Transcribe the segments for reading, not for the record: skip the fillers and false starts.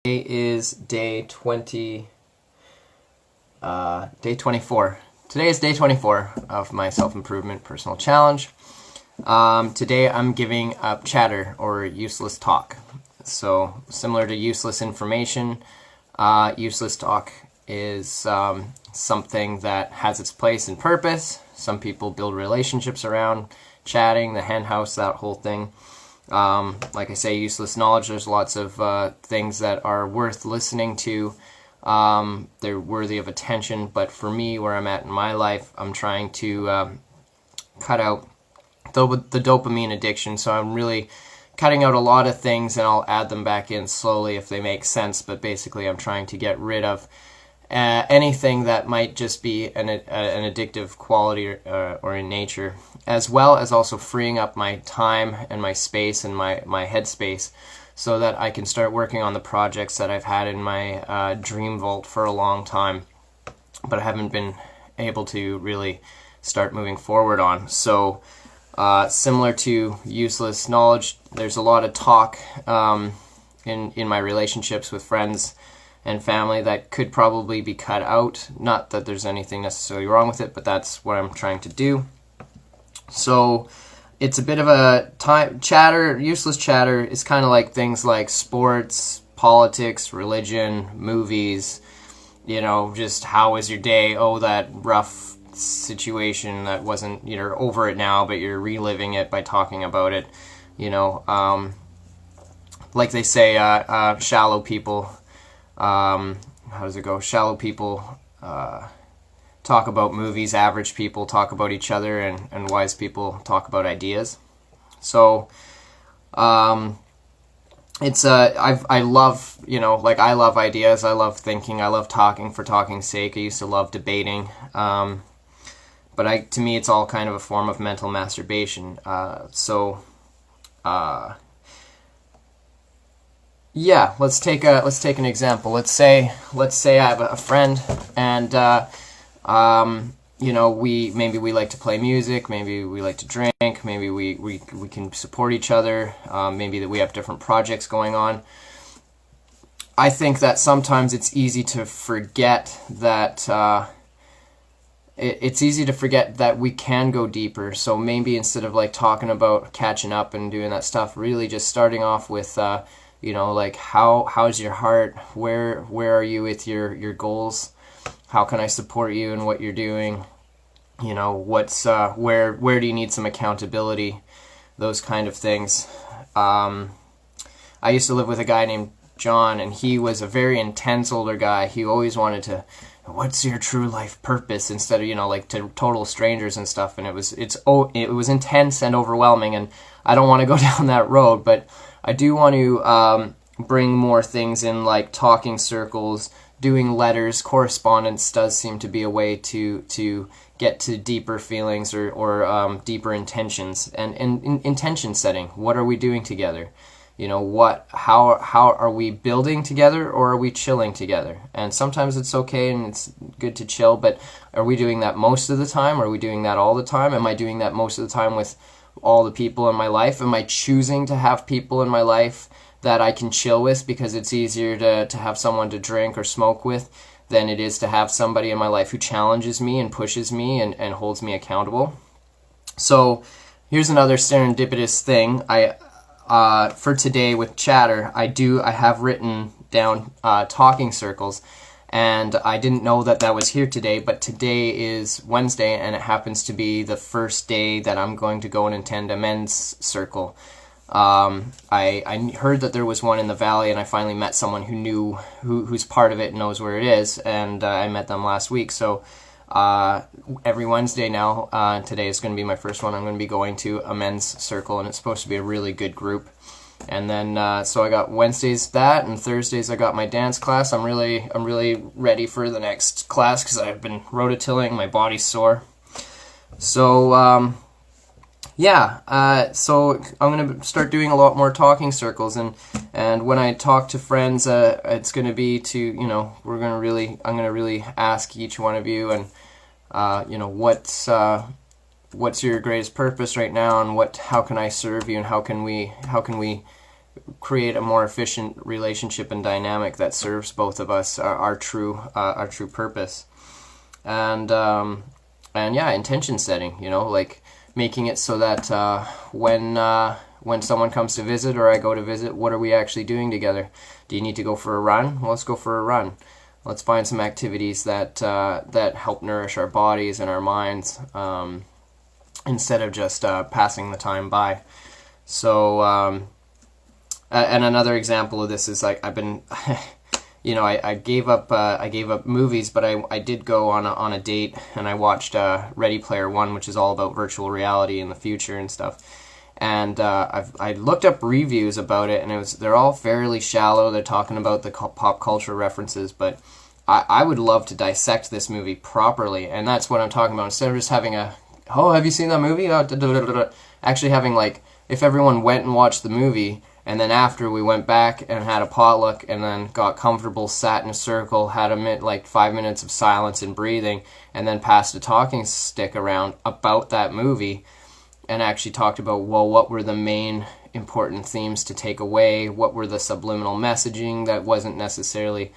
Today is day 24. Today is day 24 of my self-improvement personal challenge. Today I'm giving up chatter or useless talk. So similar to useless information, useless talk is something that has its place and purpose. Some people build relationships around chatting, the hen house, that whole thing. Like I say, useless knowledge, there's lots of things that are worth listening to. They're worthy of attention, but for me, where I'm at in my life, I'm trying to cut out the dopamine addiction, so I'm really cutting out a lot of things, and I'll add them back in slowly if they make sense, but basically I'm trying to get rid of anything that might just be an addictive quality or in nature, as well as also freeing up my time and my space and my headspace so that I can start working on the projects that I've had in my dream vault for a long time, but I haven't been able to really start moving forward on. So similar to useless knowledge, there's a lot of talk in my relationships with friends and family that could probably be cut out. Not that there's anything necessarily wrong with it, but that's what I'm trying to do. So it's a bit of a useless chatter is kind of like things like sports, politics, religion, movies, just how was your day? Oh, that rough situation that wasn't, you're over it now, but you're reliving it by talking about it, like they say, shallow people, how does it go? Shallow people talk about movies, average people talk about each other, and wise people talk about ideas. So it's I love, I love ideas, I love thinking, I love talking for talking's sake. I used to love debating, but to me it's all kind of a form of mental masturbation. Yeah, let's take an example. Let's say I have a friend, and maybe we like to play music, maybe we like to drink, maybe we can support each other, maybe that we have different projects going on. I think that sometimes it's easy to forget that it's easy to forget that we can go deeper. So maybe instead of talking about catching up and doing that stuff, really just starting off with how's your heart? Where are you with your goals? How can I support you in what you're doing? What's where do you need some accountability? Those kind of things. I used to live with a guy named John, and he was a very intense older guy. He always wanted to, what's your true life purpose, instead of to total strangers and stuff. And it was intense and overwhelming, and I don't want to go down that road, but I do want to bring more things in, like talking circles, doing letters. Correspondence does seem to be a way to get to deeper feelings or deeper intentions, and intention setting. What are we doing together? How are we building together, or are we chilling together? And sometimes it's okay and it's good to chill, but are we doing that most of the time? Are we doing that all the time? Am I doing that most of the time with all the people in my life? Am I choosing to have people in my life that I can chill with because it's easier to have someone to drink or smoke with than it is to have somebody in my life who challenges me and pushes me and holds me accountable? So here's another serendipitous thing. For today with chatter, I have written down talking circles, and I didn't know that was here today, but today is Wednesday, and it happens to be the first day that I'm going to go and attend a men's circle. I heard that there was one in the valley, and I finally met someone who's part of it and knows where it is, and I met them last week. So every Wednesday now, today is going to be my first one, I'm going to be going to a men's circle, and it's supposed to be a really good group. And then so I got Wednesdays that, and Thursdays I got my dance class. I'm really ready for the next class because I've been rototilling, my body's sore. So so I'm going to start doing a lot more talking circles, and when I talk to friends, it's going to be to, I'm going to really ask each one of you, and what's your greatest purpose right now, and how can I serve you, and how can we create a more efficient relationship and dynamic that serves both of us, our true purpose. And yeah, intention setting, you know, like making it so that when someone comes to visit or I go to visit, what are we actually doing together? Do you need to go for a run? Well, let's go for a run. Let's find some activities that help nourish our bodies and our minds, instead of just passing the time by. So, and another example of this is, like, I've been, you know, I gave up movies, but I did go on a date, and I watched Ready Player One, which is all about virtual reality in the future and stuff. And I looked up reviews about it, and they're all fairly shallow. They're talking about the pop culture references, but I would love to dissect this movie properly, and that's what I'm talking about. Instead of just having oh, have you seen that movie? Actually having, like, if everyone went and watched the movie, and then after we went back and had a potluck, and then got comfortable, sat in a circle, had 5 minutes of silence and breathing, and then passed a talking stick around about that movie, and actually talked about, well, what were the main important themes to take away? What were the subliminal messaging that wasn't necessarily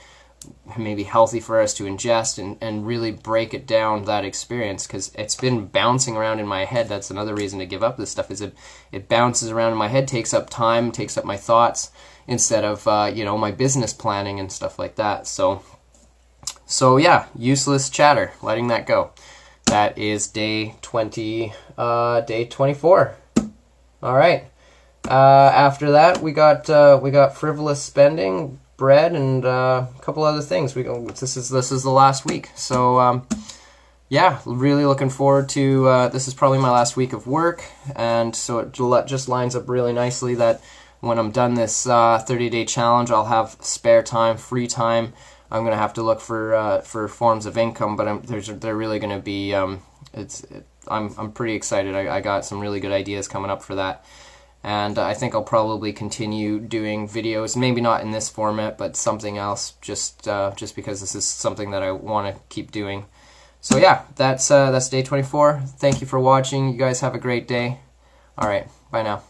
maybe healthy for us to ingest, and really break it down, that experience, because it's been bouncing around in my head. That's another reason to give up this stuff, is it bounces around in my head, takes up time, takes up my thoughts, instead of you know, my business planning and stuff like that. So yeah, useless chatter, letting that go. That is day 24. All right. After that, we got frivolous spending, bread, and a couple other things. This is the last week. So yeah, really looking forward to. This is probably my last week of work, and so it just lines up really nicely that when I'm done this 30-day challenge, I'll have spare time, free time. I'm gonna have to look for forms of income, but they're really gonna be. I'm pretty excited. I got some really good ideas coming up for that. And I think I'll probably continue doing videos, maybe not in this format, but something else, just because this is something that I want to keep doing. So yeah, that's day 24. Thank you for watching. You guys have a great day. All right, bye now.